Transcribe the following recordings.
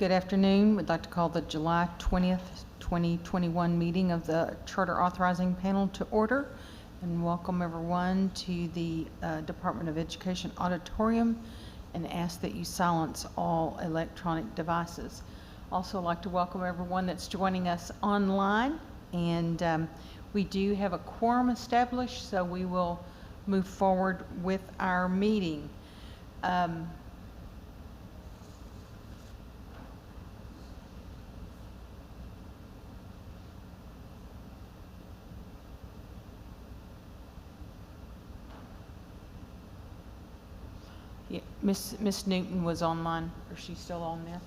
Good afternoon. We'd like to call the July 20th, 2021 meeting of the Charter Authorizing Panel to order and welcome everyone to the Department of Education auditorium and ask that you silence all electronic devices. Also like to welcome everyone that's joining us online, and we do have a quorum established, so we will move forward with our meeting. Yeah, Miss Newton was online. Is she still on there?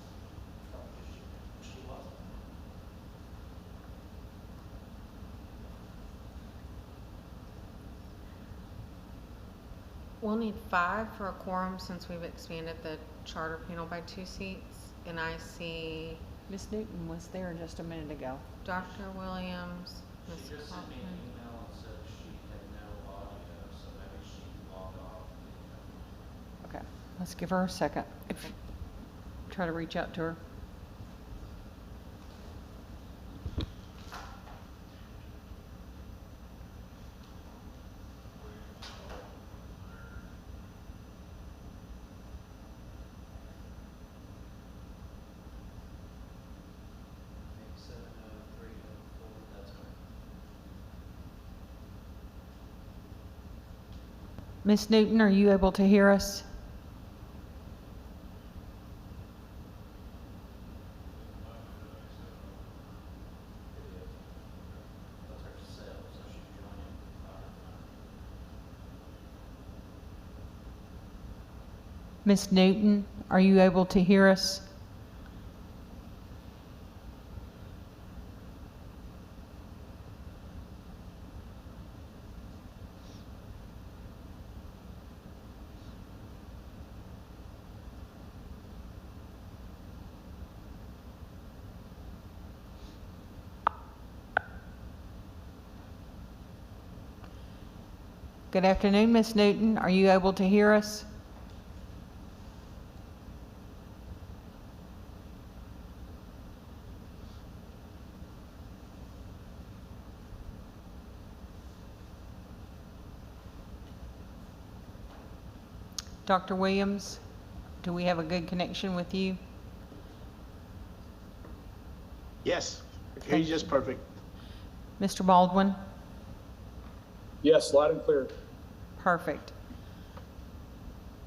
We'll need 5 for a quorum since we've expanded the charter panel by 2 seats. And I see Miss Newton was there just a minute ago. Dr. Williams, Ms. She just sent me an Kaufman. email and said she had no audio, so maybe she logged off. Okay, let's give her a second. Try to reach out to her. Maybe 70304, that's right. Miss Newton, are you able to hear us? That's her cell, so she's joining by her phone. Miss Newton, are you able to hear us? Good afternoon, Miss Newton. Are you able to hear us? Dr. Williams, do we have a good connection with you? Yes, I can hear you just perfect. Mr. Baldwin? Yes, loud and clear. Perfect.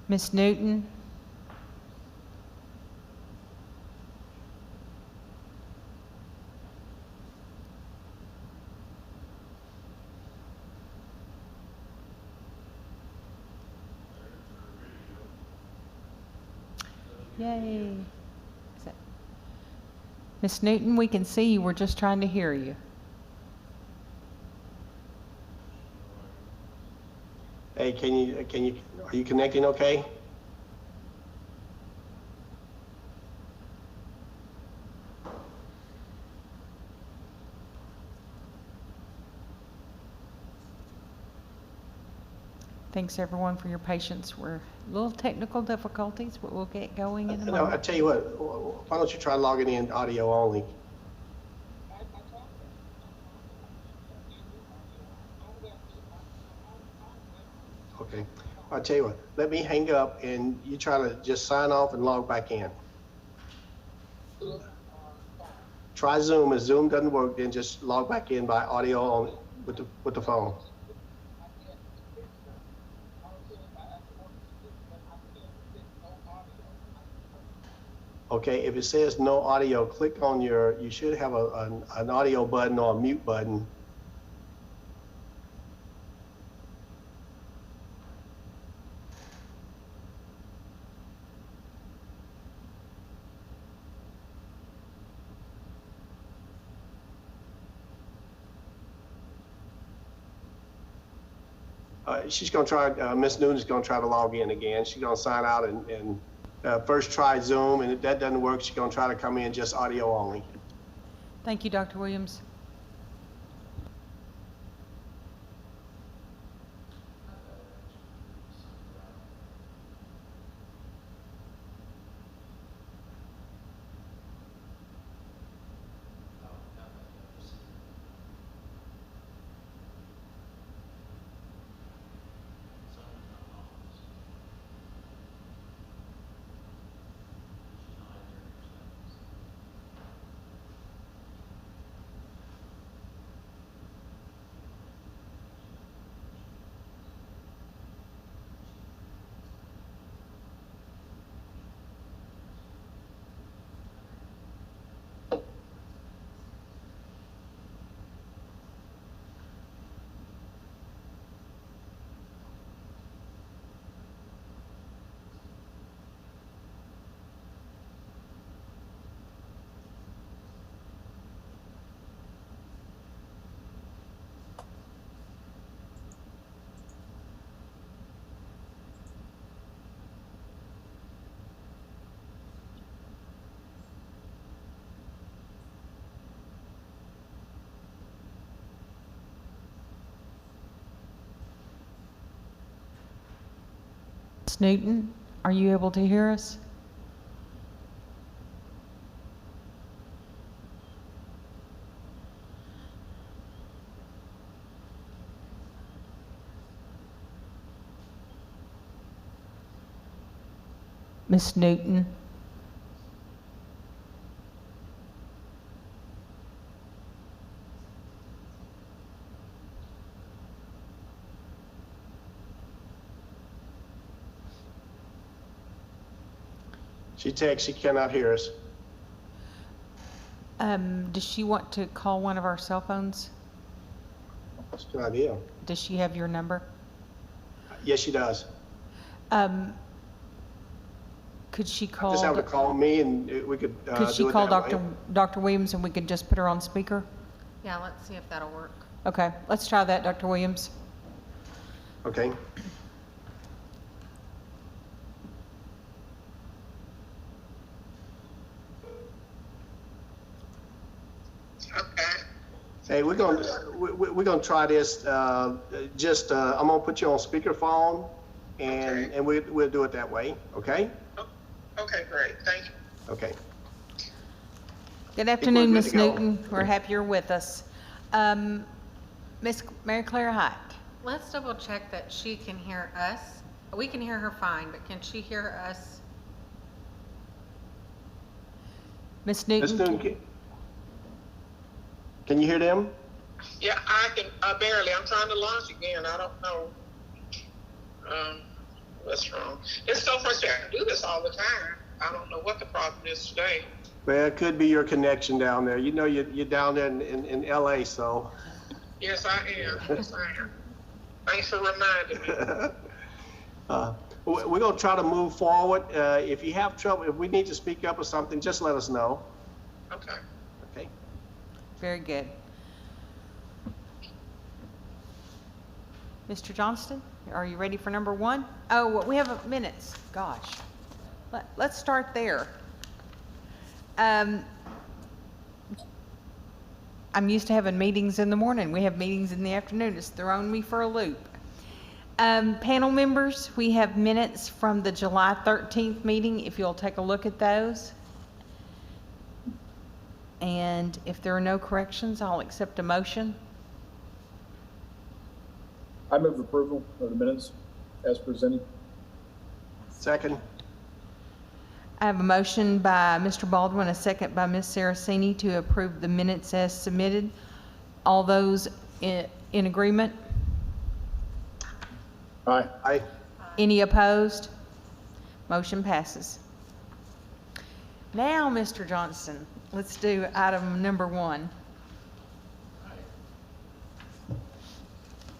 Miss Newton? Yay. Miss Newton, we can see you. We're just trying to hear you. Hey, are you connecting okay? Thanks everyone for your patience. We're little technical difficulties, but we'll get going in a No, I moment. tell you what, why don't you try logging in audio only? Okay, I'll tell you what, let me hang up and you try to just sign off and log back in. Try Zoom. If Zoom doesn't work, then just log back in by audio only with the phone. Okay, if it says no audio, click on you should have an audio button or a mute button. She's going to try, Miss Newton's going to try to log in again. She's going to sign out and first try Zoom, and if that doesn't work, she's going to try to come in just audio only. Thank you, Dr. Williams. Ms. Newton, are you able to hear us? Ms. Newton? She texts, she cannot hear us. Does she want to call one of our cell phones? That's a good idea. Does she have your number? Yes, she does. Could she call? Just have her call me and we could Could she do it call that way. Dr. Williams and we could just put her on speaker? Yeah, let's see if that'll work. Okay, let's try that, Dr. Williams. Okay. Okay. Hey, we're gonna try this. I'm gonna put you on speakerphone, and Okay. we'll do it that way. Okay? Okay, great. Thank you. Okay. Good afternoon, good Ms. to go. Newton. We're happy you're with us. Ms. Mary Claire Hite. Let's double check that she can hear us. We can hear her fine, but can she hear us? Ms. Ms. Newton? Newton, can you hear them? Yeah, I can, barely. I'm trying to launch again. I don't know. What's wrong? It's so frustrating. I do this all the time. I don't know what the problem is today. Well, it could be your connection down there. You know, you're down there in LA, so. Yes, I am. Yes, I am. Thanks for reminding me. We're gonna try to move forward. If you have trouble, if we need to speak up or something, just let us know. Okay. Okay? Very good. Mr. Johnston, are you ready for number one? Oh, we have minutes. Gosh. Let's start there. I'm used to having meetings in the morning. We have meetings in the afternoon. It's thrown me for a loop. Panel members, we have minutes from the July 13th meeting, if you'll take a look at those. And if there are no corrections, I'll accept a motion. I move approval of the minutes as presented. Second? I have a motion by Mr. Baldwin, a second by Ms. Saraceni to approve the minutes as submitted. All those in agreement? Aye. Aye. Any opposed? Motion passes. Now, Mr. Johnston, let's do item number one.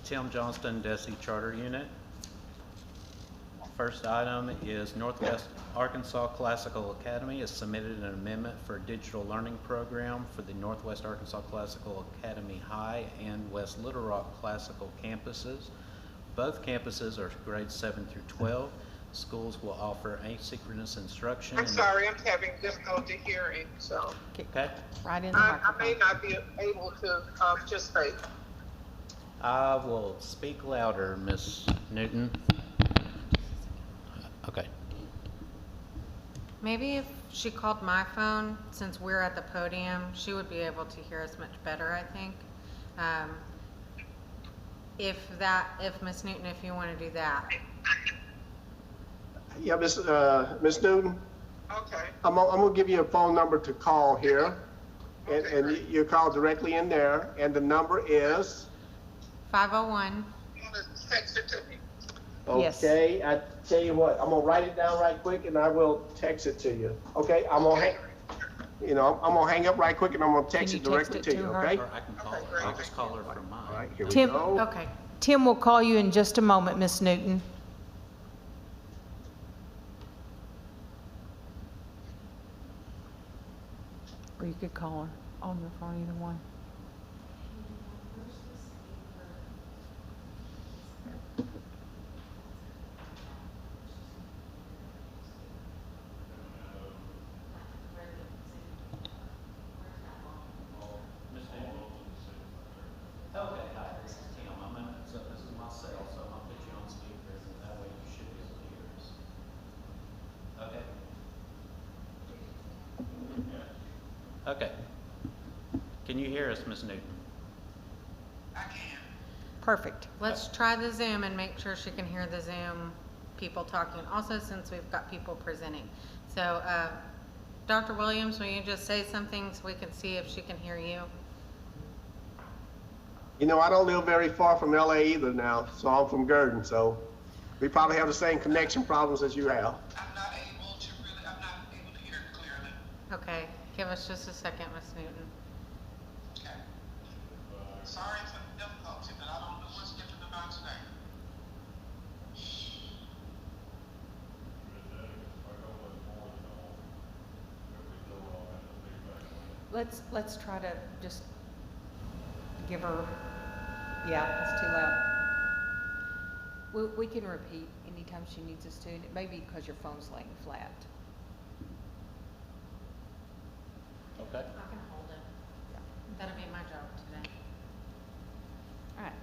Tim Johnston, DESI Charter Unit. First item is Northwest Arkansas Classical Academy has submitted an amendment for a digital learning program for the Northwest Arkansas Classical Academy High and West Little Rock Classical campuses. Both campuses are grades 7 through 12. Schools will offer asynchronous instruction. I'm sorry, I'm having difficulty hearing, so Okay. Right in the I microphone. may not be able to participate. I will speak louder, Miss Newton. Okay. Maybe if she called my phone, since we're at the podium, she would be able to hear us much better, I think. If Ms. Newton, if you want to do that. Yeah, Miss Newton, Okay. I'm gonna give you a phone number to call here. And you call directly in there, and the number is? 501. You want to text it to me? Yes. Okay, I tell you what, I'm gonna write it down right quick and I will text it to you. Okay, I'm gonna hang up right quick and I'm gonna text Can it you text directly it to you, to her? okay? Or I can call Okay, her. great. I'll just call her from All mine. right, here we Tim, go. Okay. Tim will call you in just a moment, Ms. Newton. Or you could call her on your phone, either one. Okay, hi, this is Tim. This is my cell, so I'll put you on speaker, and that way you should be able to hear us. Okay. Can you hear us, Ms. Newton? I can. Perfect. Let's try the Zoom and make sure she can hear the Zoom people talking. Also, since we've got people presenting. So, Dr. Williams, will you just say something so we can see if she can hear you? You know, I don't live very far from LA either now, so I'm from Gurdon, so we probably have the same connection problems as you have. I'm not able to hear it clearly. Okay, give us just a second, Ms. Newton. Okay. Sorry for the difficulty, but I don't know what's different about today. Let's try to just give her, yeah, it's too loud. We can repeat anytime she needs us to. It may be because your phone's laying flat. Okay. I can hold it. That'll be my job today. All right.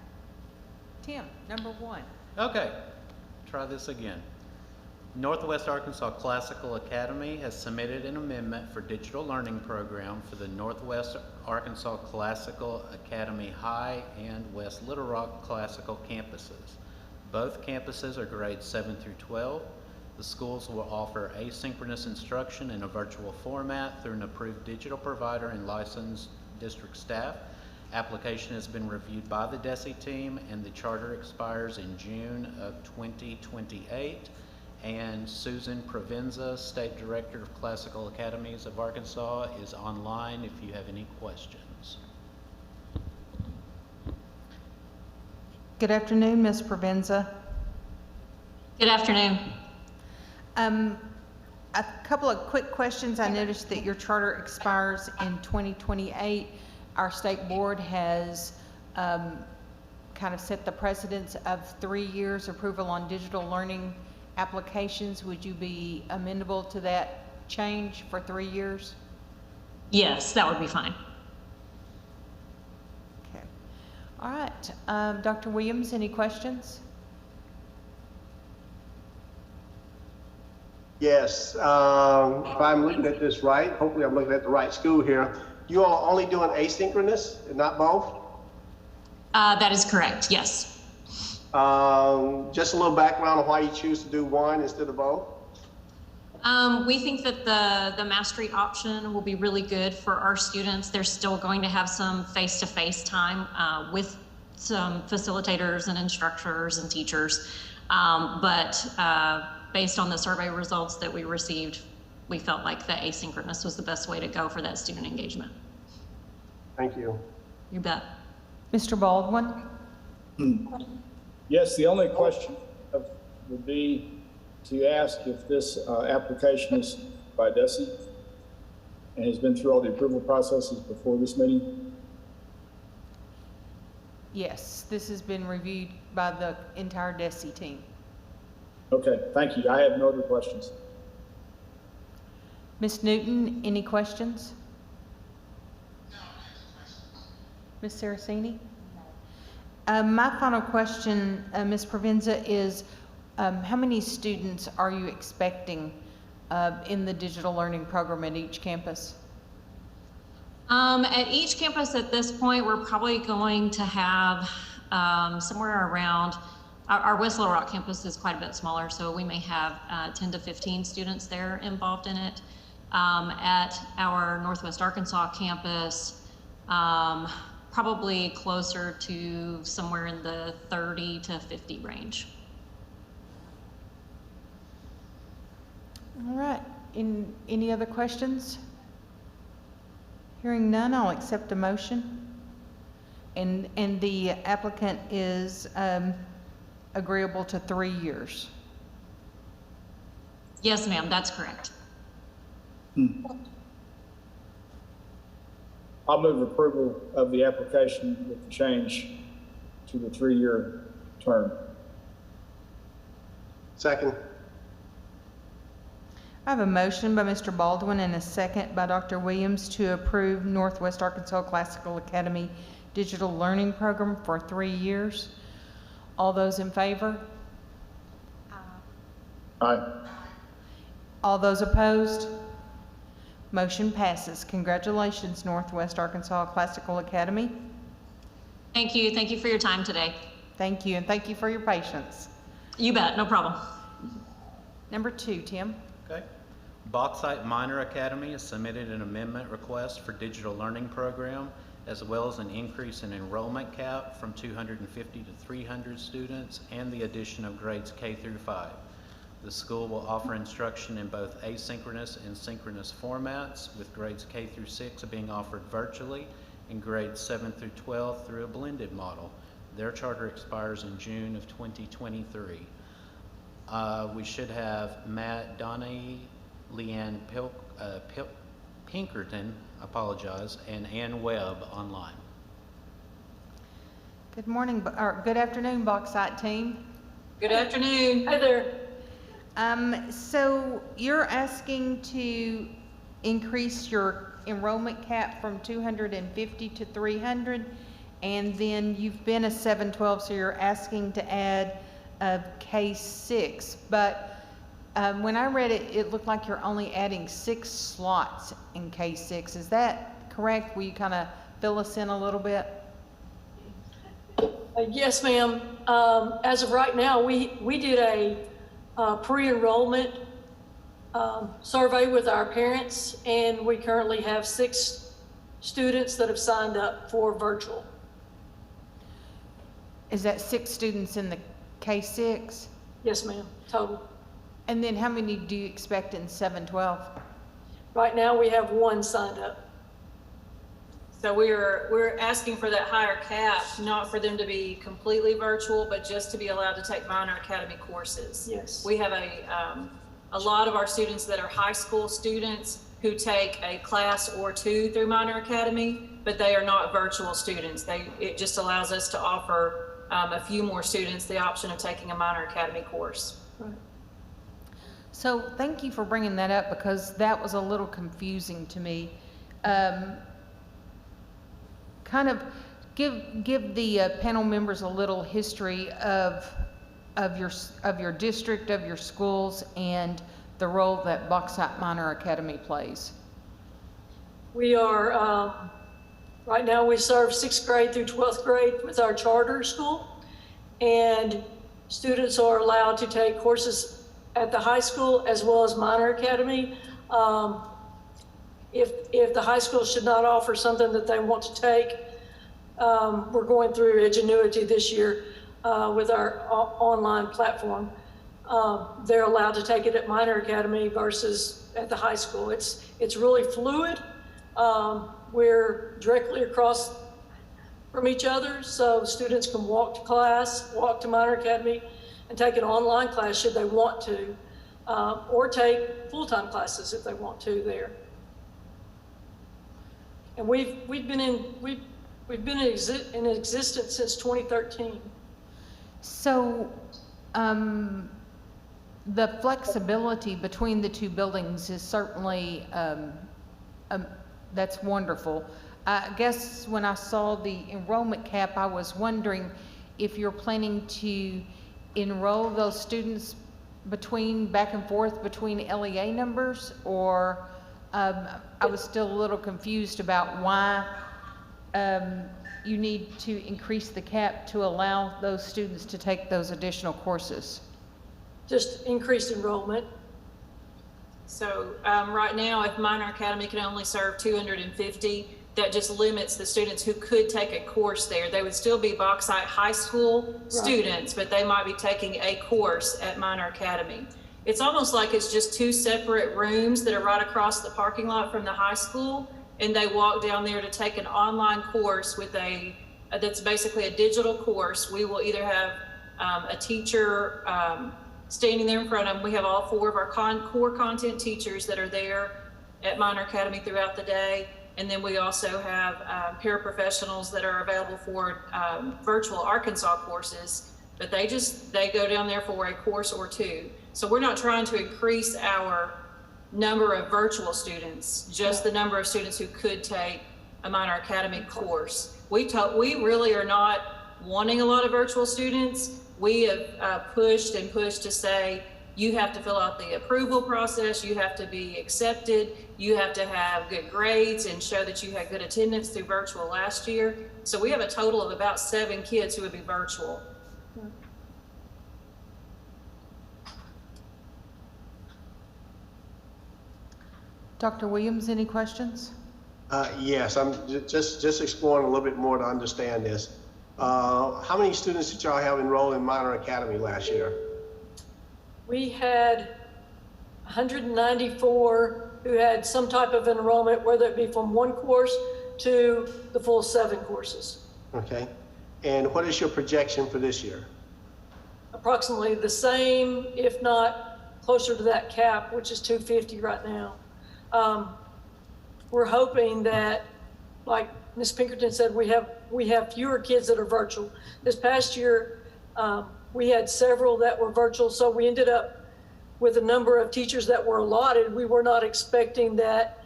Tim, number 1. Okay, try this again. Northwest Arkansas Classical Academy has submitted an amendment for digital learning program for the Northwest Arkansas Classical Academy High and West Little Rock Classical campuses. Both campuses are grades 7 through 12. The schools will offer asynchronous instruction in a virtual format through an approved digital provider and licensed district staff. Application has been reviewed by the DESE team, and the charter expires in June of 2028. And Susan Provenza, State Director of Classical Academies of Arkansas, is online if you have any questions. Good afternoon, Ms. Provenza. Good afternoon. A couple of quick questions. I noticed that your charter expires in 2028. Our state board has kind of set the precedence of 3 years approval on digital learning applications. Would you be amenable to that change for 3 years? Yes, that would be fine. Okay. All right. Dr. Williams, any questions? Yes, if I'm looking at this right, hopefully I'm looking at the right school here. You all are only doing asynchronous and not both? That is correct, yes. Just a little background on why you choose to do one instead of both. We think that the mastery option will be really good for our students. They're still going to have some face-to-face time with some facilitators and instructors and teachers. But based on the survey results that we received, we felt like the asynchronous was the best way to go for that student engagement. Thank you. You bet. Mr. Baldwin? Yes, the only question would be to ask if this application is by DESE and has been through all the approval processes before this meeting. Yes, this has been reviewed by the entire DESE team. Okay, thank you. I have no other questions. Ms. Newton, any questions? No, questions. Ms. Saraceni? My final question, Ms. Provenza, is how many students are you expecting in the digital learning program at each campus? At each campus at this point, we're probably going to have somewhere around, our West Little Rock campus is quite a bit smaller, so we may have 10 to 15 students there involved in it. At our Northwest Arkansas campus, probably closer to somewhere in the 30 to 50 range. All right. Any other questions? Hearing none, I'll accept a motion. And the applicant is agreeable to 3 years. Yes, ma'am, that's correct. I'll move approval of the application with the change to the 3-year term. Second. I have a motion by Mr. Baldwin and a second by Dr. Williams to approve Northwest Arkansas Classical Academy Digital Learning Program for 3 years. All those in favor? Aye. All those opposed? Motion passes. Congratulations, Northwest Arkansas Classical Academy. Thank you. Thank you for your time today. Thank you, and thank you for your patience. You bet, no problem. Number 2, Tim. Okay. Bauxite Minor Academy has submitted an amendment request for digital learning program, as well as an increase in enrollment cap from 250 to 300 students and the addition of grades K through 5. The school will offer instruction in both asynchronous and synchronous formats, with grades K through 6 being offered virtually and grades 7 through 12 through a blended model. Their charter expires in June of 2023. We should have Matt Donahue, Leanne Pinkerton, and Ann Webb online. Good morning, or good afternoon, Bauxite team. Good afternoon. Hi there. So you're asking to increase your enrollment cap from 250 to 300, and then you've been a 712, so you're asking to add a K6. But when I read it, it looked like you're only adding 6 slots in K6. Is that correct? Will you kind of fill us in a little bit? Yes, ma'am. As of right now, we did a pre-enrollment survey with our parents, and we currently have 6 students that have signed up for virtual. Is that 6 students in the K6? Yes, ma'am, total. And then how many do you expect in 712? Right now, we have 1 signed up. So we're asking for that higher cap, not for them to be completely virtual, but just to be allowed to take minor academy courses. Yes. We have a lot of our students that are high school students who take a class or 2 through minor academy, but they are not virtual students. It just allows us to offer a few more students the option of taking a minor academy course. Right. So thank you for bringing that up, because that was a little confusing to me. Kind of give the panel members a little history of your district, of your schools, and the role that Bauxite Minor Academy plays. We are, right now we serve 6th grade through 12th grade with our charter school, and students are allowed to take courses at the high school as well as minor academy. If the high school should not offer something that they want to take, we're going through Ingenuity this year with our online platform. They're allowed to take it at minor academy versus at the high school. It's really fluid. We're directly across from each other, so students can walk to class, walk to minor academy, and take an online class should they want to, or take full-time classes if they want to there. And we've been in existence since 2013. So the flexibility between the 2 buildings is certainly, that's wonderful. I guess when I saw the enrollment cap, I was wondering if you're planning to enroll those students back and forth between LEA numbers, or I was still a little confused about why you need to increase the cap to allow those students to take those additional courses. Just increased enrollment. So right now, if minor academy can only serve 250, that just limits the students who could take a course there. They would still be Bauxite High School students, but they might be taking a course at minor academy. It's almost like it's just 2 separate rooms that are right across the parking lot from the high school, and they walk down there to take an online course with that's basically a digital course. We will either have a teacher standing there in front of them. We have all 4 of our core content teachers that are there at Minor Academy throughout the day. And then we also have paraprofessionals that are available for virtual Arkansas courses, but they go down there for a course or 2. So we're not trying to increase our number of virtual students, just the number of students who could take a minor academy course. We really are not wanting a lot of virtual students. We have pushed to say You have to fill out the approval process. You have to be accepted. You have to have good grades and show that you had good attendance through virtual last year. So we have a total of about 7 kids who would be virtual. Dr. Williams, any questions? Yes, I'm just exploring a little bit more to understand this. How many students did y'all have enrolled in Minor Academy last year? We had 194 who had some type of enrollment, whether it be from one course to the full 7 courses. Okay. And what is your projection for this year? Approximately the same, if not closer to that cap, which is 250 right now. We're hoping that, like Ms. Pinkerton said, we have fewer kids that are virtual. This past year, we had several that were virtual, so we ended up with a number of teachers that were allotted. We were not expecting that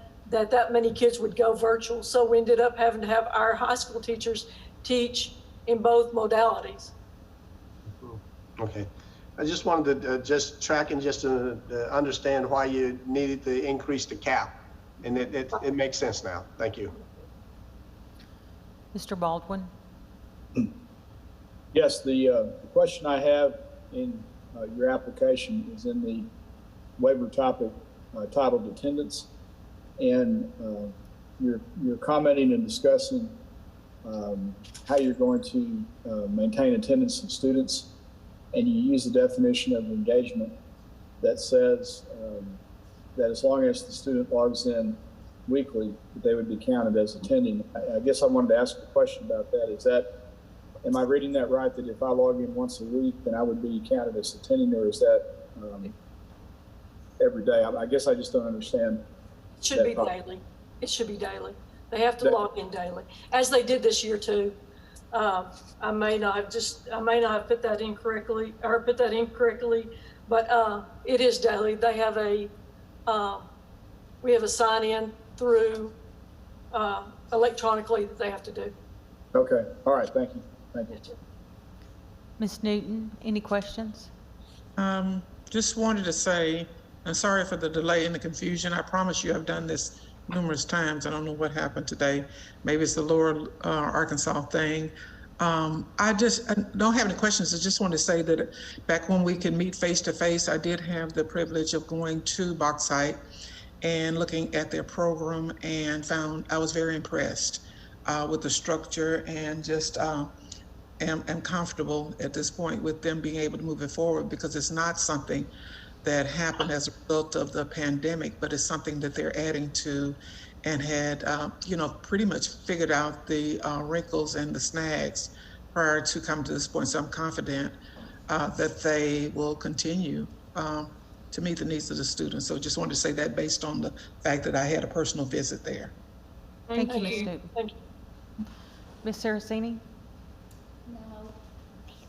many kids would go virtual, so we ended up having to have our high school teachers teach in both modalities. Okay. I just wanted to just track and just to understand why you needed to increase the cap. And it makes sense now. Thank you. Mr. Baldwin? Yes, the question I have in your application is in the waiver topic titled attendance. And you're commenting and discussing how you're going to maintain attendance of students. And you use the definition of engagement that says that as long as the student logs in weekly, they would be counted as attending. I guess I wanted to ask a question about that. Am I reading that right, that if I log in once a week, then I would be counted as attending, or is that every day? I guess I just don't understand. It should be daily. It should be daily. They have to log in daily, as they did this year too. I may not have put that in correctly, but it is daily. They have we have a sign in through electronically that they have to do. Okay. All right. Thank you. Thank you. Ms. Newton, any questions? Just wanted to say, I'm sorry for the delay and the confusion. I promise you I've done this numerous times. I don't know what happened today. Maybe it's the Lower Arkansas thing. I don't have any questions. I just want to say that back when we could meet face to face, I did have the privilege of going to Bauxite and looking at their program, and found I was very impressed with the structure, and just am comfortable at this point with them being able to move it forward, because it's not something that happened as a result of the pandemic, but it's something that they're adding to, and had, pretty much figured out the wrinkles and the snags prior to coming to this point. So I'm confident that they will continue to meet the needs of the students. So just wanted to say that based on the fact that I had a personal visit there. Thank you, Ms. Newton. Thank you. Ms. Saraceni? No,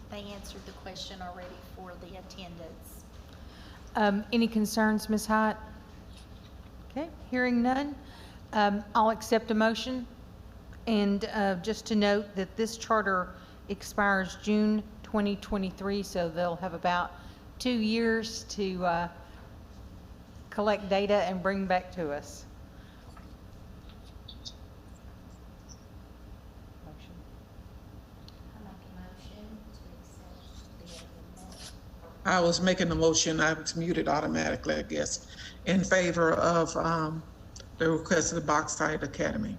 they answered the question already for the attendance. Any concerns, Ms. Hyatt? Okay, hearing none, I'll accept a motion. And just to note that this charter expires June 2023, so they'll have about 2 years to collect data and bring back to us. I make a motion to accept the amendment. I was making the motion, I was muted automatically, I guess, in favor of the request of the Bauxite Academy.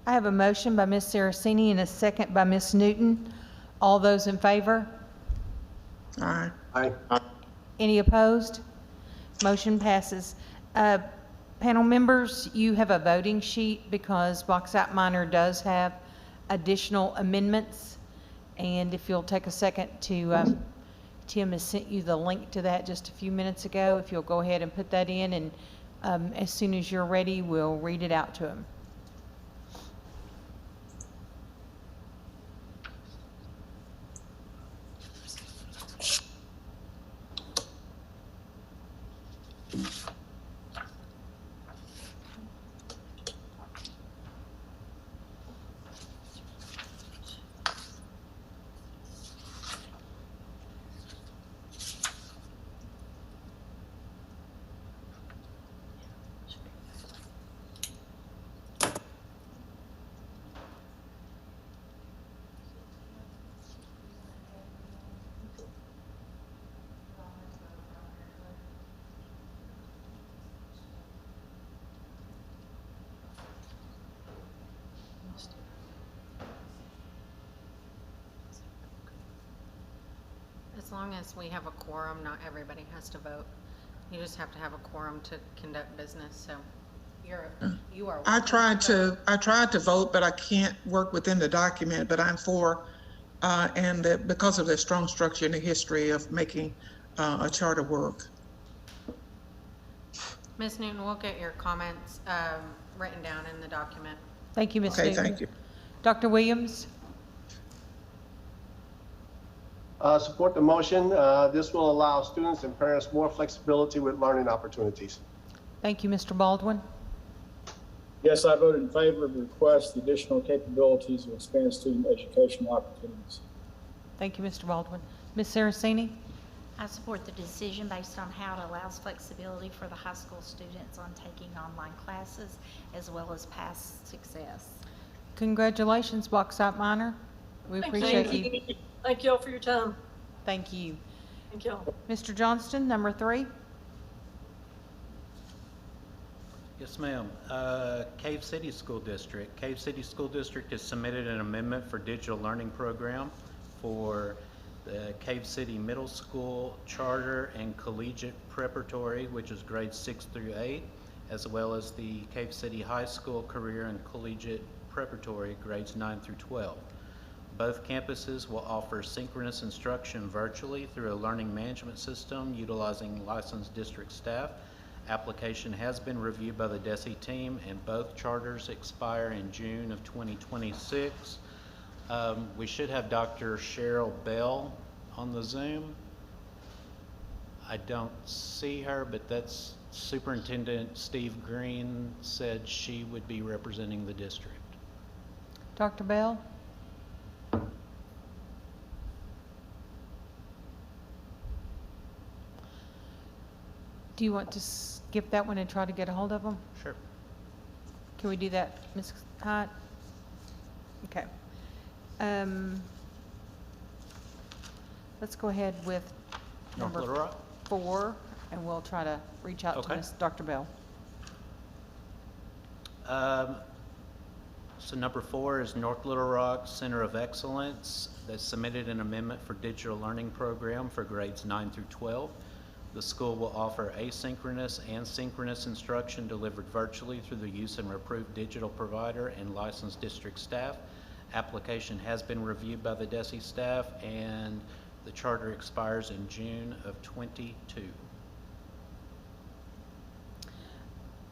I have a motion by Ms. Saraceni and a second by Ms. Newton. All those in favor? All right. Aye. Any opposed? Motion passes. Panel members, you have a voting sheet because Bauxite Minor does have additional amendments. And if you'll take a second to, Tim has sent you the link to that just a few minutes ago. If you'll go ahead and put that in, and as soon as you're ready, we'll read it out to him. long as we have a quorum, not everybody has to vote. You just have to have a quorum to conduct business, so you are. I welcome tried vote. to, I tried to vote, but I can't work within the document, but I'm for, and that because of the strong structure and the history of making a charter work. Ms. Newton, we'll get your comments written down in the document. Thank you, Ms. Okay, Newton. thank you. Dr. Williams? Support the motion. This will allow students and parents more flexibility with learning opportunities. Thank you, Mr. Baldwin. Yes, I voted in favor of the request, the additional capabilities will expand student educational opportunities. Thank you, Mr. Baldwin. Ms. Saraceni? I support the decision based on how it allows flexibility for the high school students on taking online classes as well as past success. Congratulations, Bauxite Minor. We appreciate you. Thank you all for your time. Thank you. Thank you all. Mr. Johnston, number 3. Yes, ma'am. Cave City School District. Cave City School District has submitted an amendment for digital learning program for the Cave City Middle School Charter and Collegiate Preparatory, which is grades 6 through 8, as well as the Cave City High School Career and Collegiate Preparatory, grades 9 through 12. Both campuses will offer synchronous instruction virtually through a learning management system utilizing licensed district staff. Application has been reviewed by the DESE team, and both charters expire in June of 2026. We should have Dr. Cheryl Bell on the Zoom. I don't see her, but that's Superintendent Steve Green said she would be representing the district. Dr. Bell? Do you want to skip that one and try to get a hold of them? Sure. Can we do that, Ms. Hyatt? Okay. Let's go ahead with North number Little Rock? 4, and we'll try to reach out to Okay. Dr. Bell. So number 4 is North Little Rock Center of Excellence that submitted an amendment for digital learning program for grades 9 through 12. The school will offer asynchronous and synchronous instruction delivered virtually through the use of an approved digital provider and licensed district staff. Application has been reviewed by the DESE staff, and the charter expires in June of 22.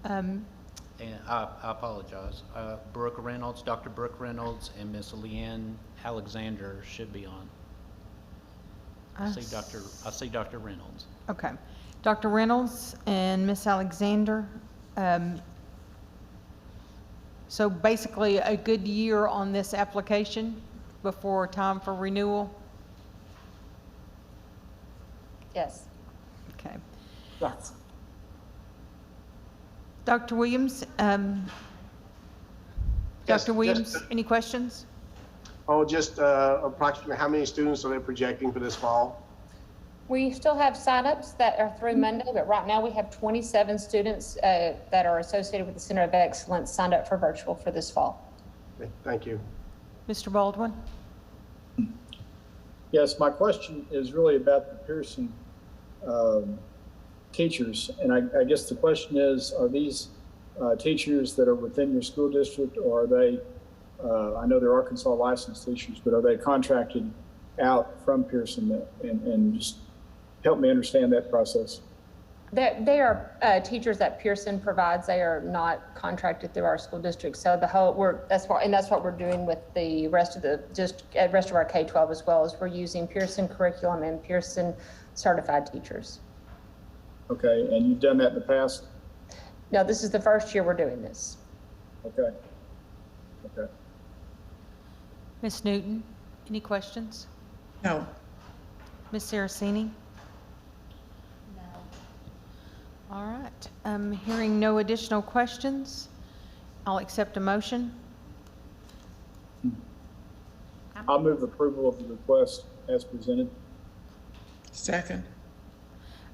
And I apologize. Brooke Reynolds, Dr. Brooke Reynolds, and Miss Leanne Alexander should be on. I see Dr. Reynolds. Okay. Dr. Reynolds and Miss Alexander. So basically a good year on this application before time for renewal? Yes. Okay. Yes. Dr. Williams, Yes, Dr. Williams, just- any questions? Oh, just approximately how many students are they projecting for this fall? We still have signups that are through Monday, but right now we have 27 students that are associated with the Center of Excellence signed up for virtual for this fall. Okay, thank you. Mr. Baldwin? Yes, my question is really about the Pearson teachers. And I guess the question is, are these teachers that are within your school district, or are they, I know they're Arkansas licensed teachers, but are they contracted out from Pearson? And just help me understand that process. They are teachers that Pearson provides. They are not contracted through our school district. So the whole that's what we're doing with the rest of our K-12 as well, is we're using Pearson curriculum and Pearson certified teachers. Okay, and you've done that in the past? No, this is the first year we're doing this. Okay. Okay. Ms. Newton, any questions? No. Ms. Saraceni? No. All right. Hearing no additional questions, I'll accept a motion. I'll move approval of the request as presented. Second.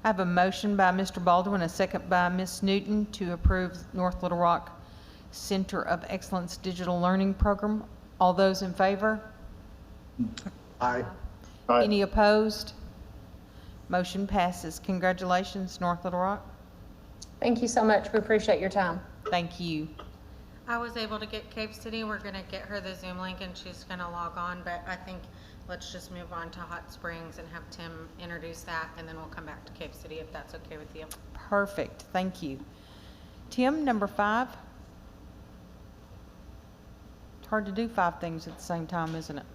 I have a motion by Mr. Baldwin, a second by Ms. Newton to approve North Little Rock Center of Excellence Digital Learning Program. All those in favor? Aye. Aye. Any opposed? Motion passes. Congratulations, North Little Rock. Thank you so much. We appreciate your time. Thank you. I was able to get Cape City. We're gonna get her the Zoom link and she's gonna log on, but I think let's just move on to Hot Springs and have Tim introduce that, and then we'll come back to Cape City if that's okay with you. Perfect. Thank you. Tim, number 5. It's hard to do 5 things at the same time, isn't it?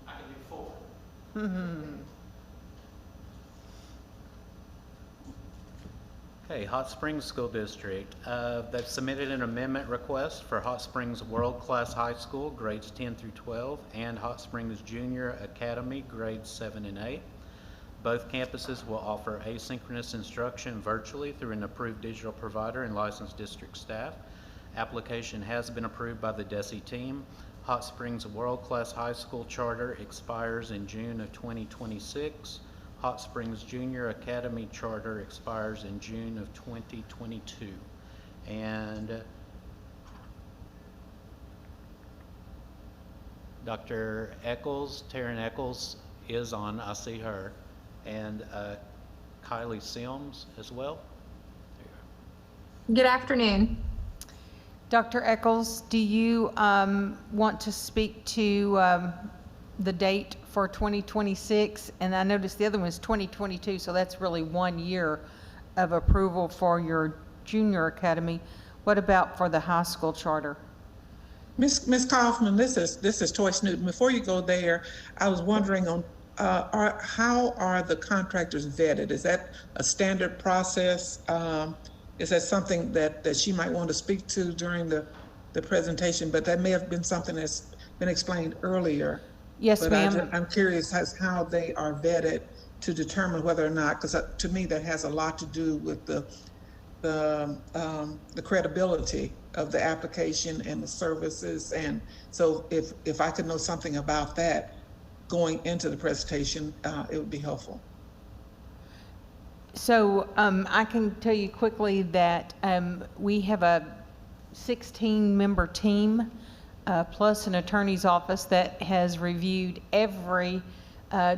I can do 4. Okay, Hot Springs School District. They've submitted an amendment request for Hot Springs World Class High School, grades 10 through 12, and Hot Springs Junior Academy, grades 7 and 8. Both campuses will offer asynchronous instruction virtually through an approved digital provider and licensed district staff. Application has been approved by the DESE team. Hot Springs World Class High School charter expires in June of 2026. Hot Springs Junior Academy charter expires in June of 2022. And Dr. Eccles, Taryn Eccles is on, I see her, and Kylie Sims as well. Good afternoon. Dr. Eccles, do you want to speak to the date for 2026? And I noticed the other one is 2022, so that's really 1 year of approval for your junior academy. What about for the high school charter? Ms. Kaufman, this is Toy Newton. Before you go there, I was wondering on how are the contractors vetted? Is that a standard process? Is that something that she might want to speak to during the presentation? But that may have been something that's been explained earlier. Yes, ma'am. But I'm curious as how they are vetted to determine whether or not, because to me that has a lot to do with the credibility of the application and the services. And so if I could know something about that going into the presentation, it would be helpful. So I can tell you quickly that we have a 16-member team plus an attorney's office that has reviewed every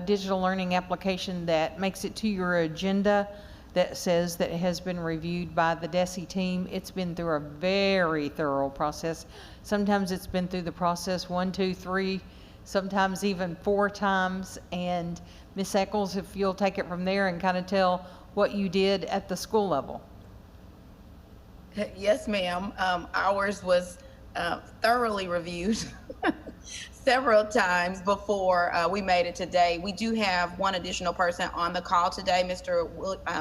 digital learning application that makes it to your agenda that says that it has been reviewed by the DESE team. It's been through a very thorough process. Sometimes it's been through the process 1, 2, 3, sometimes even 4 times. And Ms. Eccles, if you'll take it from there and kind of tell what you did at the school level. Yes, ma'am. Ours was thoroughly reviewed several times before we made it today. We do have one additional person on the call today, Mr.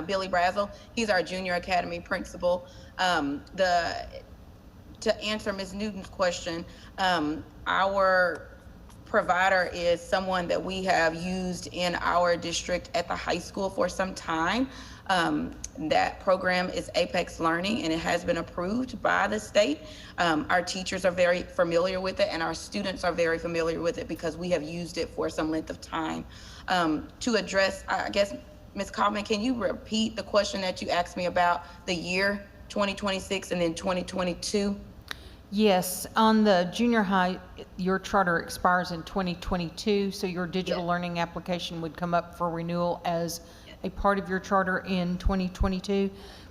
Billy Brazel. He's our junior academy principal. To answer Ms. Newton's question, our provider is someone that we have used in our district at the high school for some time. That program is Apex Learning, and it has been approved by the state. Our teachers are very familiar with it, and our students are very familiar with it because we have used it for some length of time. To address, I guess, Ms. Kaufman, can you repeat the question that you asked me about the year 2026 and then 2022? Yes, on the junior high, your charter expires in 2022, so your digital learning application would come up for renewal as a part of your charter in 2022.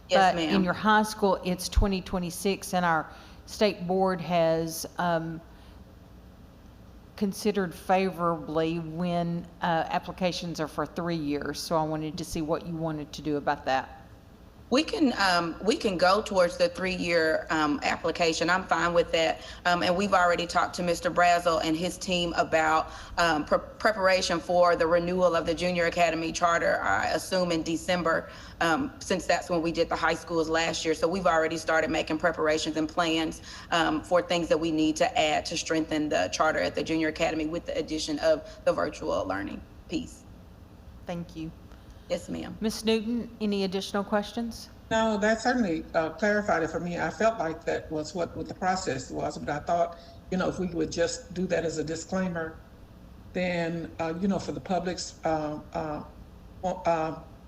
Yes, but ma'am. In your high school, it's 2026, and our state board has considered favorably when applications are for 3 years. So I wanted to see what you wanted to do about that. We can go towards the 3-year application. I'm fine with that. And we've already talked to Mr. Brazel and his team about preparation for the renewal of the Junior Academy Charter, I assume in December, since that's when we did the high schools last year. So we've already started making preparations and plans for things that we need to add to strengthen the charter at the Junior Academy with the addition of the virtual learning piece. Thank you. Yes, ma'am. Ms. Newton, any additional questions? No, that certainly clarified it for me. I felt like that was what the process was, but I thought, if we would just do that as a disclaimer, then, for the public's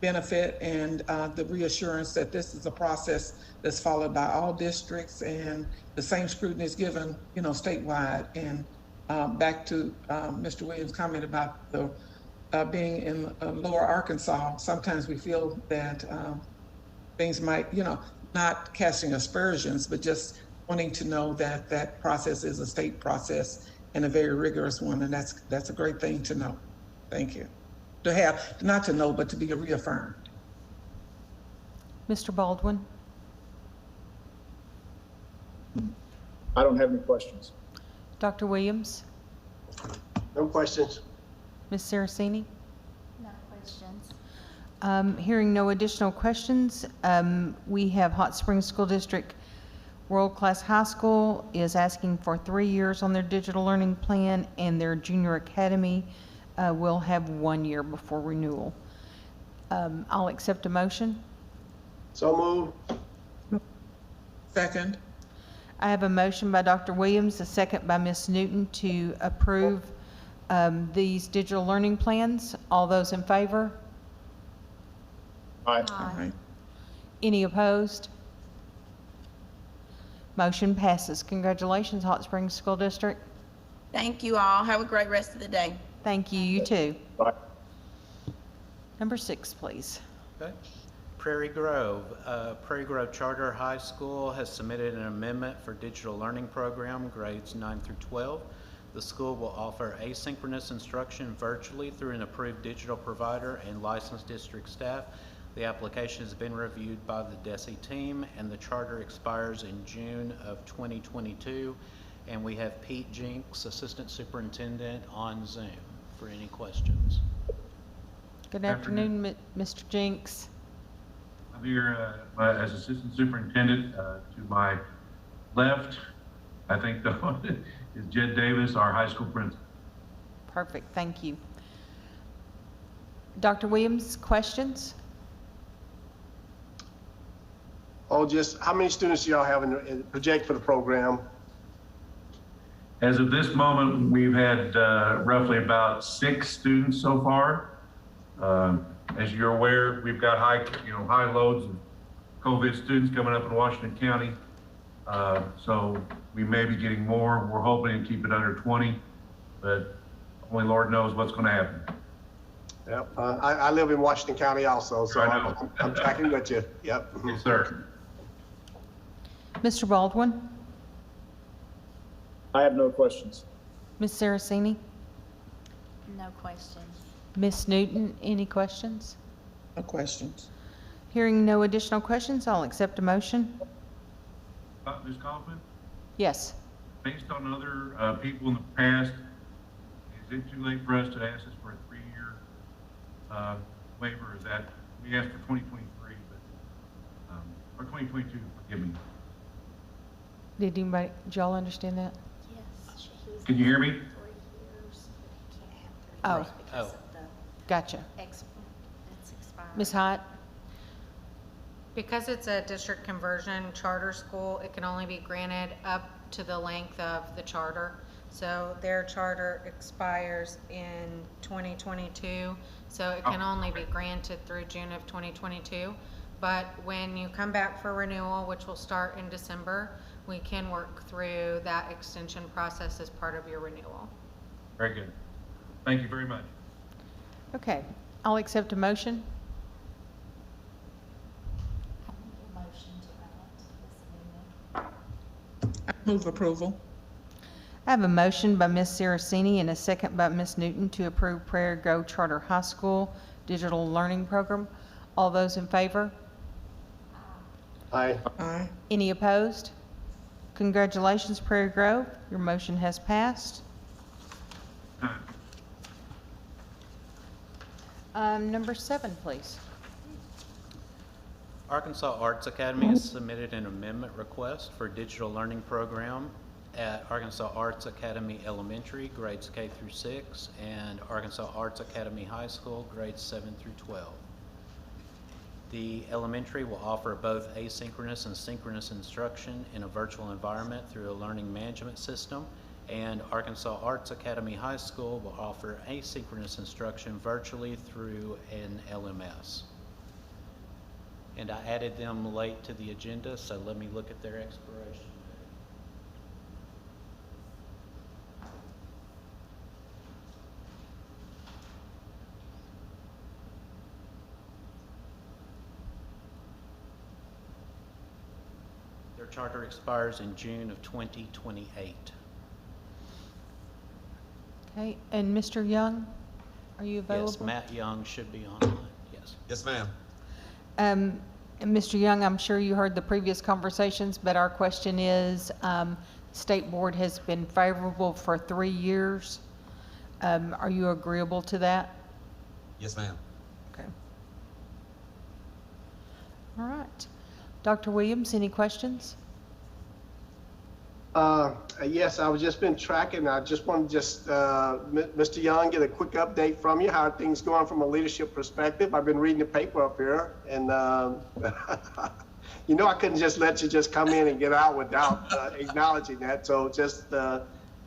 benefit and the reassurance that this is a process that's followed by all districts and the same scrutiny is given, statewide. And back to Mr. Williams' comment about the being in Lower Arkansas, sometimes we feel that things might, not casting aspersions, but just wanting to know that that process is a state process and a very rigorous one, and that's a great thing to know. Thank you. To have, not to know, but to be reaffirmed. Mr. Baldwin? I don't have any questions. Dr. Williams? No questions. Ms. Saraceni? No questions. Hearing no additional questions, we have Hot Springs School District World Class High School is asking for 3 years on their digital learning plan, and their junior academy will have 1 year before renewal. I'll accept a motion. So move. Second. I have a motion by Dr. Williams, a second by Ms. Newton to approve these digital learning plans. All those in favor? Aye. Aye. Any opposed? Motion passes. Congratulations, Hot Springs School District. Thank you all. Have a great rest of the day. Thank you. You too. Bye. Number 6, please. Okay. Prairie Grove Charter High School has submitted an amendment for digital learning program, grades 9 through 12. The school will offer asynchronous instruction virtually through an approved digital provider and licensed district staff. The application has been reviewed by the DESE team, and the charter expires in June of 2022. And we have Pete Jinks, Assistant Superintendent, on Zoom for any questions. Good afternoon, Mr. Jinks. I'm here as Assistant Superintendent. To my left, I think is Jed Davis, our high school principal. Perfect. Thank you. Dr. Williams, questions? Oh, just how many students do y'all have in project for the program? As of this moment, we've had roughly about 6 students so far. As you're aware, we've got high loads of COVID students coming up in Washington County. So we may be getting more. We're hoping to keep it under 20, but only Lord knows what's going to happen. Yep. I live in Washington County also, so I know. I'm tracking with you. Yep. Yes, sir. Mr. Baldwin? I have no questions. Ms. Saraceni? No questions. Ms. Newton, any questions? No questions. Hearing no additional questions, I'll accept a motion. Ms. Kaufman, Yes. based on other people in the past, is it too late for us to ask us for a 3-year waiver? Is that, we asked for 2023, but, or 2022, forgive me. Did y'all understand that? Yes. Can you hear me? 3 years, but he can't have 3 years because of Gotcha. the it's expired. Ms. Hyatt? Because it's a district conversion charter school, it can only be granted up to the length of the charter. So their charter expires in 2022, so it can only be granted through June of 2022. But when you come back for renewal, which will start in December, we can work through that extension process as part of your renewal. Very good. Thank you very much. Okay. I'll accept a motion. Motion to add this amendment. I move approval. I have a motion by Ms. Saraceni and a second by Ms. Newton to approve Prairie Grove Charter High School Digital Learning Program. All those in favor? Aye. Aye. Any opposed? Congratulations, Prairie Grove. Your motion has passed. Number 7, please. Arkansas Arts Academy has submitted an amendment request for digital learning program at Arkansas Arts Academy Elementary, grades K through 6, and Arkansas Arts Academy High School, grades 7 through 12. The elementary will offer both asynchronous and synchronous instruction in a virtual environment through a learning management system, and Arkansas Arts Academy High School will offer asynchronous instruction virtually through an LMS. And I added them late to the agenda, so let me look at their expiration. charter expires in June of 2028. Okay, and Mr. Young, are you available? Yes, Matt Young should be online, yes. Yes, ma'am. And Mr. Young, I'm sure you heard the previous conversations, but our question is, State Board has been favorable for 3 years. Are you agreeable to that? Yes, ma'am. Okay. All right. Dr. Williams, any questions? Yes, I was just been tracking. I just wanted to Mr. Young, get a quick update from you. How are things going from a leadership perspective? I've been reading the paper up here, and you know I couldn't just let you just come in and get out without acknowledging that. So just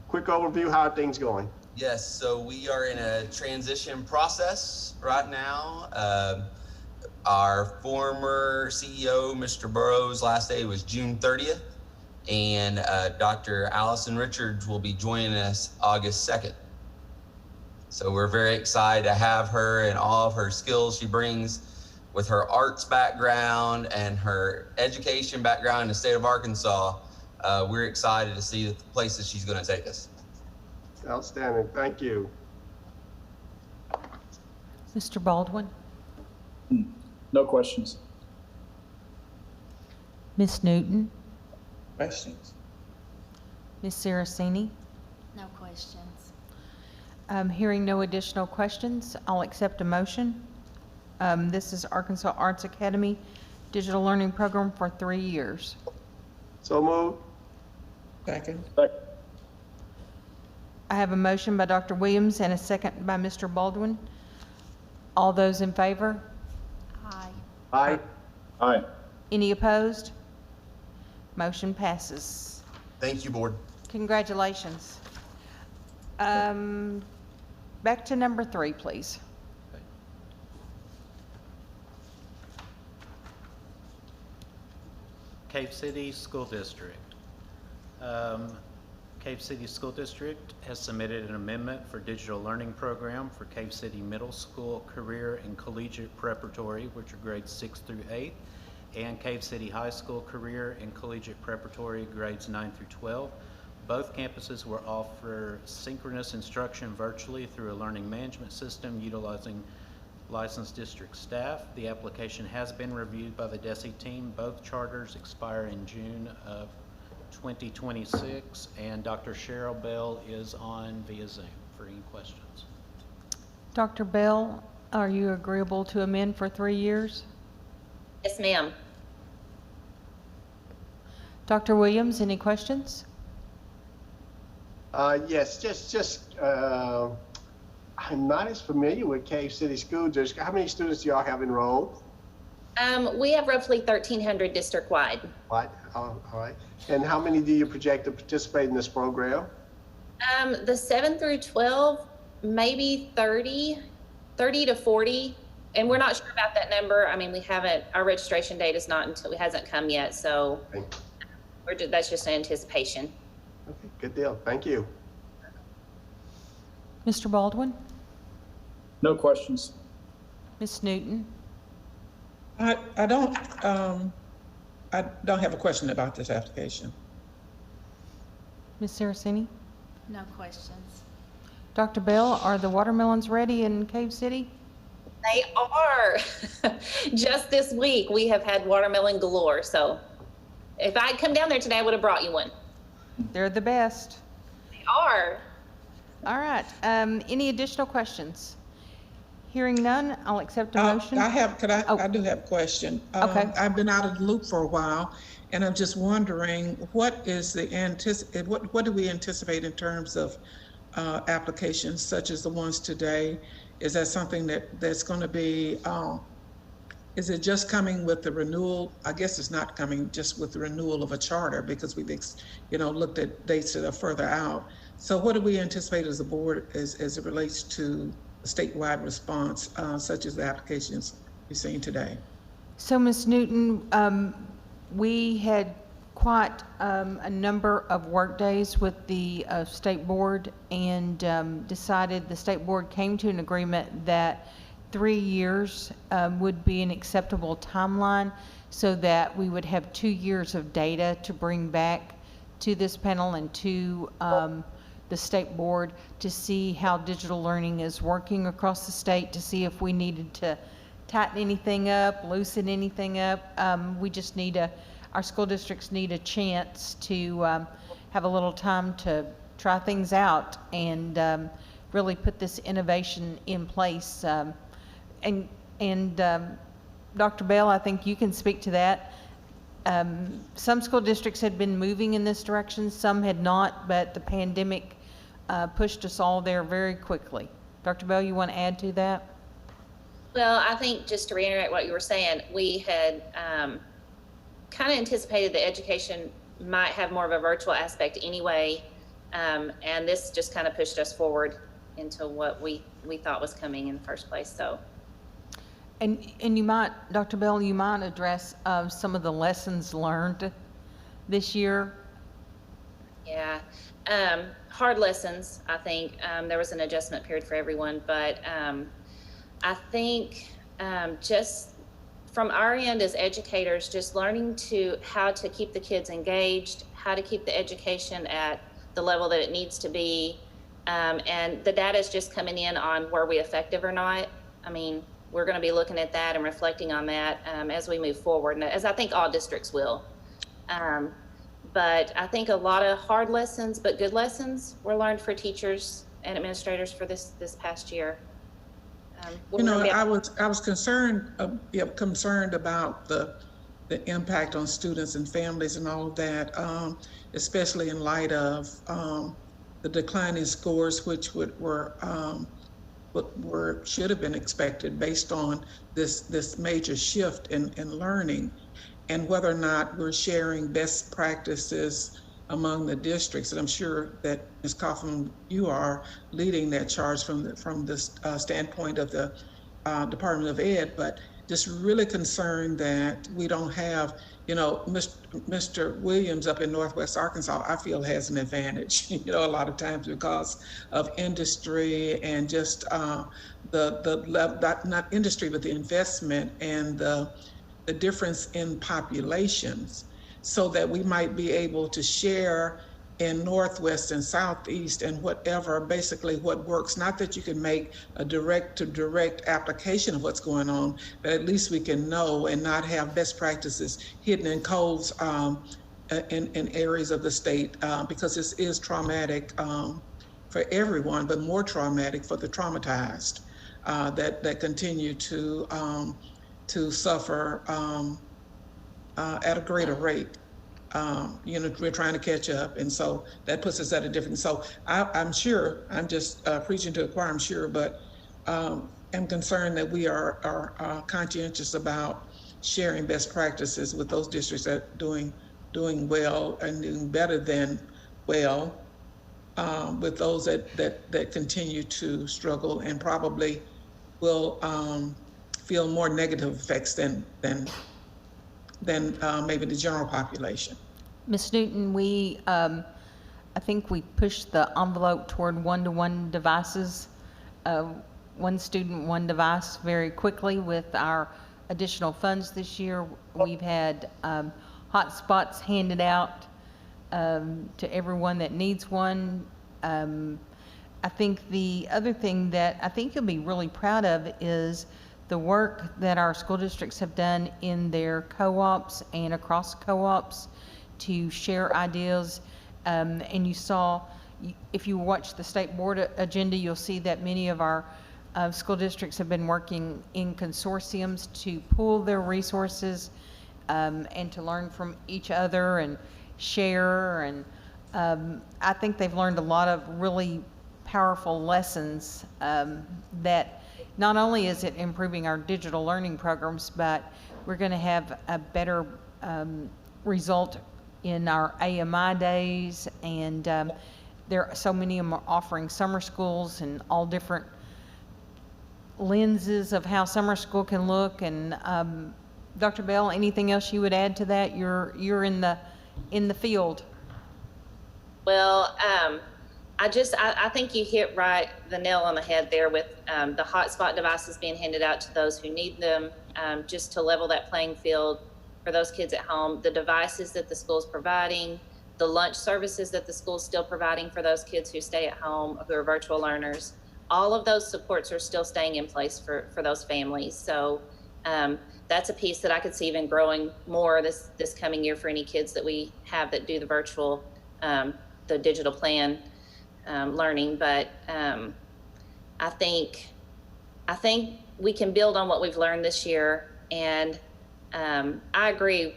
quick overview. How are things going? Yes, so we are in a transition process right now. Our former CEO, Mr. Burrows' last day was June 30th, and Dr. Allison Richards will be joining us August 2nd. So we're very excited to have her and all of her skills she brings with her arts background and her education background in the state of Arkansas. We're excited to see the places she's going to take us. Outstanding. Thank you. Mr. Baldwin? No questions. Ms. Newton? Questions? Ms. Saraceni? No questions. Hearing no additional questions, I'll accept a motion. This is Arkansas Arts Academy Digital Learning Program for 3 years. So moved. Second. Second. I have a motion by Dr. Williams and a second by Mr. Baldwin. All those in favor? Aye. Aye. Aye. Any opposed? Motion passes. Thank you, board. Congratulations. Back to number 3, please. Cave City School District. Cave City School District has submitted an amendment for digital learning program for Cave City Middle School Career and Collegiate Preparatory, which are grades 6 through 8, and Cave City High School Career and Collegiate Preparatory, grades 9 through 12. Both campuses will offer synchronous instruction virtually through a learning management system utilizing licensed district staff. The application has been reviewed by the DESE team. Both charters expire in June of 2026, and Dr. Cheryl Bell is on via Zoom for any questions. Dr. Bell, are you agreeable to amend for 3 years? Yes, ma'am. Dr. Williams, any questions? Yes, I'm not as familiar with Cave City School District. How many students do y'all have enrolled? We have roughly 1,300 district-wide. What? All right. And how many do you project to participate in this program? The 7 through 12, maybe 30 to 40. And we're not sure about that number. I mean, our registration date is not until it hasn't come yet. So that's just an anticipation. Okay, good deal. Thank you. Mr. Baldwin? No questions. Ms. Newton? I don't have a question about this application. Ms. Saraceni? No questions. Dr. Bell, are the watermelons ready in Cave City? They are. Just this week, we have had watermelon galore. So if I'd come down there today, I would have brought you one. They're the best. They are. All right. Any additional questions? Hearing none, I'll accept a motion. I do have a question. Okay. I've been out of the loop for a while, and I'm just wondering, what do we anticipate in terms of applications such as the ones today? Is that something that's going to be, is it just coming with the renewal? I guess it's not coming just with the renewal of a charter, because we've looked at dates that are further out. So what do we anticipate as a board as it relates to statewide response, such as the applications we've seen today? So, Ms. Newton, we had quite a number of work days with the state board, and the state board came to an agreement that 3 years would be an acceptable timeline so that we would have 2 years of data to bring back to this panel and to the state board to see how digital learning is working across the state, to see if we needed to tighten anything up, loosen anything up. We just need our school districts need a chance to have a little time to try things out and really put this innovation in place. And Dr. Bell, I think you can speak to that. Some school districts had been moving in this direction, some had not, but the pandemic pushed us all there very quickly. Dr. Bell, you want to add to that? Well, I think just to reiterate what you were saying, we had kind of anticipated that education might have more of a virtual aspect anyway, and this just kind of pushed us forward into what we thought was coming in the first place. So. And you might, Dr. Bell, you might address some of the lessons learned this year. Yeah, hard lessons. I think there was an adjustment period for everyone, but I think just from our end as educators, just learning how to keep the kids engaged, how to keep the education at the level that it needs to be, and the data is just coming in on were we effective or not. I mean, we're going to be looking at that and reflecting on that as we move forward, and as I think all districts will. But I think a lot of hard lessons, but good lessons, were learned for teachers and administrators for this past year. I was concerned about the impact on students and families and all of that, especially in light of the declining scores, which should have been expected based on this major shift in learning, and whether or not we're sharing best practices among the districts. And I'm sure that Ms. Kaufman, you are leading that charge from the standpoint of the Department of Ed, but just really concerned that we don't have, Mr. Williams up in Northwest Arkansas, I feel has an advantage, a lot of times because of industry and just not industry, but the investment and the difference in populations, so that we might be able to share in Northwest and Southeast and whatever, basically what works. Not that you can make a direct to direct application of what's going on, but at least we can know and not have best practices hidden in codes in areas of the state, because this is traumatic for everyone, but more traumatic for the traumatized that continue to suffer at a greater rate. We're trying to catch up, and so that puts us at a different. So I'm sure, I'm just preaching to the choir, I'm sure, but am concerned that we are conscientious about sharing best practices with those districts that are doing well and doing better than well, with those that continue to struggle and probably will feel more negative effects than maybe the general population. Ms. Newton, I think we pushed the envelope toward one-to-one devices, one student, one device very quickly with our additional funds this year. We've had hotspots handed out to everyone that needs one. I think the other thing that I think you'll be really proud of is the work that our school districts have done in their co-ops and across co-ops to share ideas. And you saw, if you watch the state board agenda, you'll see that many of our school districts have been working in consortiums to pool their resources and to learn from each other and share. And I think they've learned a lot of really powerful lessons that not only is it improving our digital learning programs, but we're going to have a better result in our AMI days. And there are so many of them are offering summer schools and all different lenses of how summer school can look. And Dr. Bell, anything else you would add to that? You're in the field. Well, I think you hit the nail on the head there with the hotspot devices being handed out to those who need them, just to level that playing field for those kids at home. The devices that the school's providing, the lunch services that the school's still providing for those kids who stay at home, who are virtual learners, all of those supports are still staying in place for those families. So that's a piece that I could see even growing more this coming year for any kids that we have that do the virtual, the digital plan learning. But I think we can build on what we've learned this year. And I agree,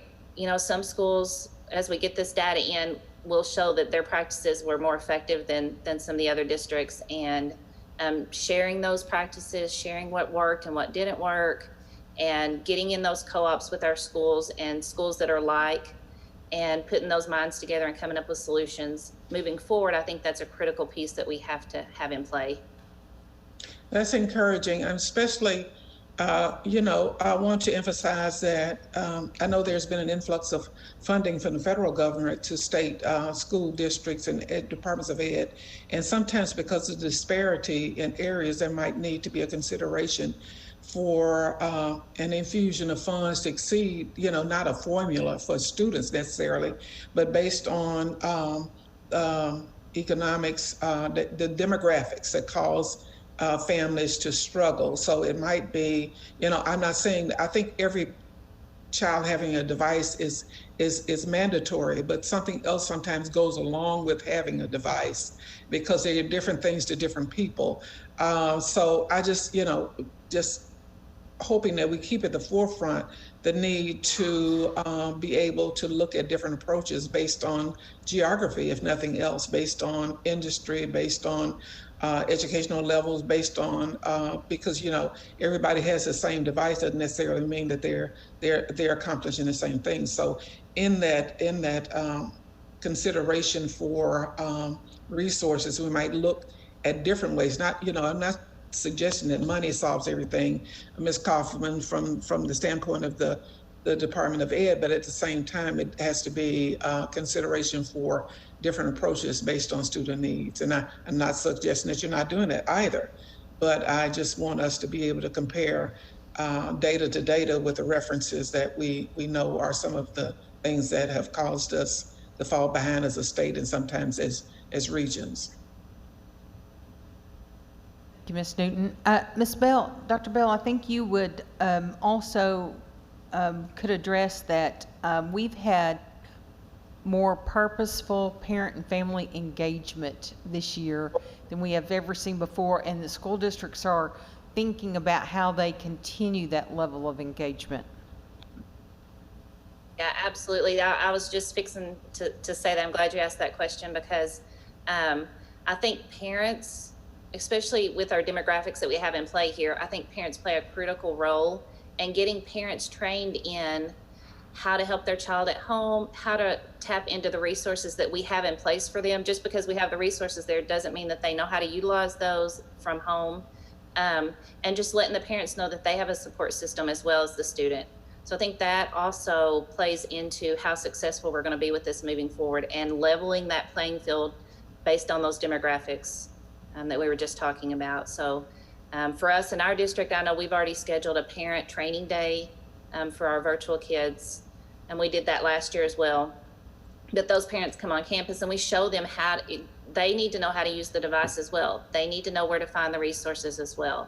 some schools, as we get this data in, will show that their practices were more effective than some of the other districts. And sharing those practices, sharing what worked and what didn't work, and getting in those co-ops with our schools and schools that are like, and putting those minds together and coming up with solutions moving forward. I think that's a critical piece that we have to have in play. That's encouraging, and especially, I want to emphasize that I know there's been an influx of funding from the federal government to state school districts and departments of ed, and sometimes because of the disparity in areas, there might need to be a consideration for an infusion of funds to exceed, not a formula for students necessarily, but based on economics, the demographics that cause families to struggle. So it might be, I'm not saying, I think every child having a device is mandatory, but something else sometimes goes along with having a device because there are different things to different people. So I just hoping that we keep at the forefront the need to be able to look at different approaches based on geography, if nothing else, based on industry, based on educational levels, based on because everybody has the same device doesn't necessarily mean that they're accomplishing the same thing. So in that consideration for resources, we might look at different ways. I'm not suggesting that money solves everything, Ms. Kaufman, from the standpoint of the Department of Ed, but at the same time, it has to be consideration for different approaches based on student needs. And I'm not suggesting that you're not doing that either, but I just want us to be able to compare data to data with the references that we know are some of the things that have caused us to fall behind as a state and sometimes as regions. Thank you, Ms. Newton. Ms. Bell, Dr. Bell, I think you would also could address that we've had more purposeful parent and family engagement this year than we have ever seen before, and the school districts are thinking about how they continue that level of engagement. Yeah, absolutely. I was just fixing to say that. I'm glad you asked that question because I think parents, especially with our demographics that we have in play here, I think parents play a critical role, and getting parents trained in how to help their child at home, how to tap into the resources that we have in place for them. Just because we have the resources there doesn't mean that they know how to utilize those from home. And just letting the parents know that they have a support system as well as the student. So I think that also plays into how successful we're going to be with this moving forward, and leveling that playing field based on those demographics that we were just talking about. So for us in our district, I know we've already scheduled a parent training day for our virtual kids, and we did that last year as well. But those parents come on campus and we show them they need to know how to use the device as well. They need to know where to find the resources as well,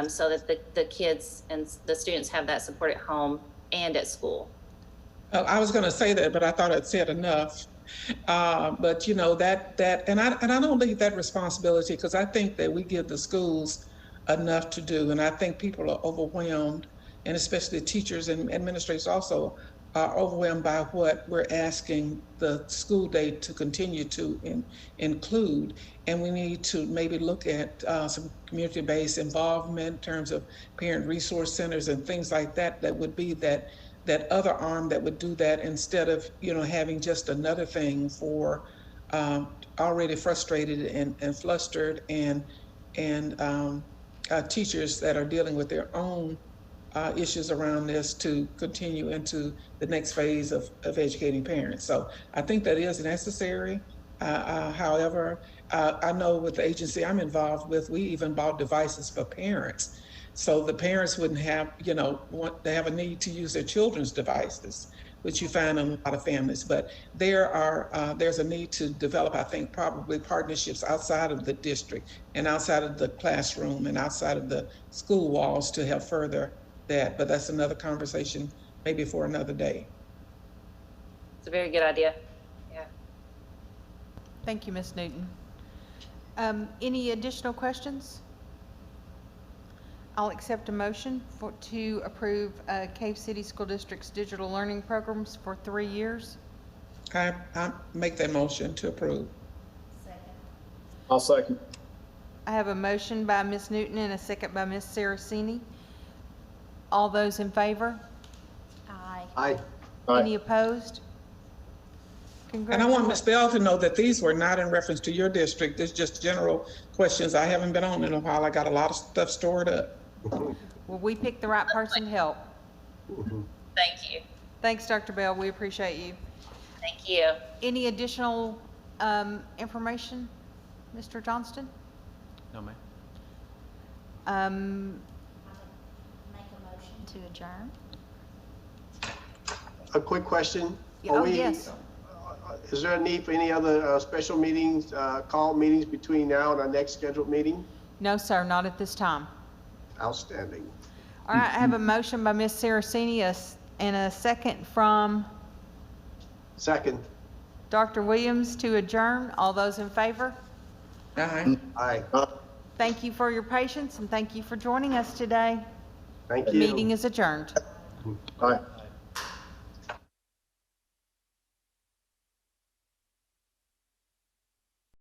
so that the kids and the students have that support at home and at school. I was going to say that, but I thought I'd said enough. But and I don't leave that responsibility, because I think that we give the schools enough to do, and I think people are overwhelmed, and especially teachers and administrators also are overwhelmed by what we're asking the school day to continue to include. And we need to maybe look at some community-based involvement in terms of parent resource centers and things like that. That would be that other arm that would do that, instead of having just another thing for already frustrated and flustered and teachers that are dealing with their own issues around this, to continue into the next phase of educating parents. So I think that is necessary. However, I know with the agency I'm involved with, we even bought devices for parents. So the parents wouldn't have, they have a need to use their children's devices, which you find in a lot of families. But there's a need to develop, I think, probably partnerships outside of the district and outside of the classroom and outside of the school walls to help further that. But that's another conversation, maybe for another day. It's a very good idea. Yeah. Thank you, Ms. Newton. Any additional questions? I'll accept a motion to approve Cave City School District's digital learning programs for 3 years. I make that motion to approve. I'll second. I have a motion by Ms. Newton and a second by Ms. Saraceni. All those in favor? Aye. Aye. Any opposed? And I want Ms. Bell to know that these were not in reference to your district. It's just general questions. I haven't been on in a while. I got a lot of stuff stored up. Well, we picked the right person to help. Thank you. Thanks, Dr. Bell. We appreciate you. Thank you. Any additional information, Mr. Johnston? No, ma'am. Make a motion to adjourn. A quick question. Oh, yes. Is there a need for any other special meetings, call meetings between now and our next scheduled meeting? No, sir, not at this time. Outstanding. All right, I have a motion by Ms. Saraceni and a second from Second. Dr. Williams to adjourn. All those in favor? Aye. Aye. Thank you for your patience and thank you for joining us today. Thank The you. meeting is adjourned. Aye.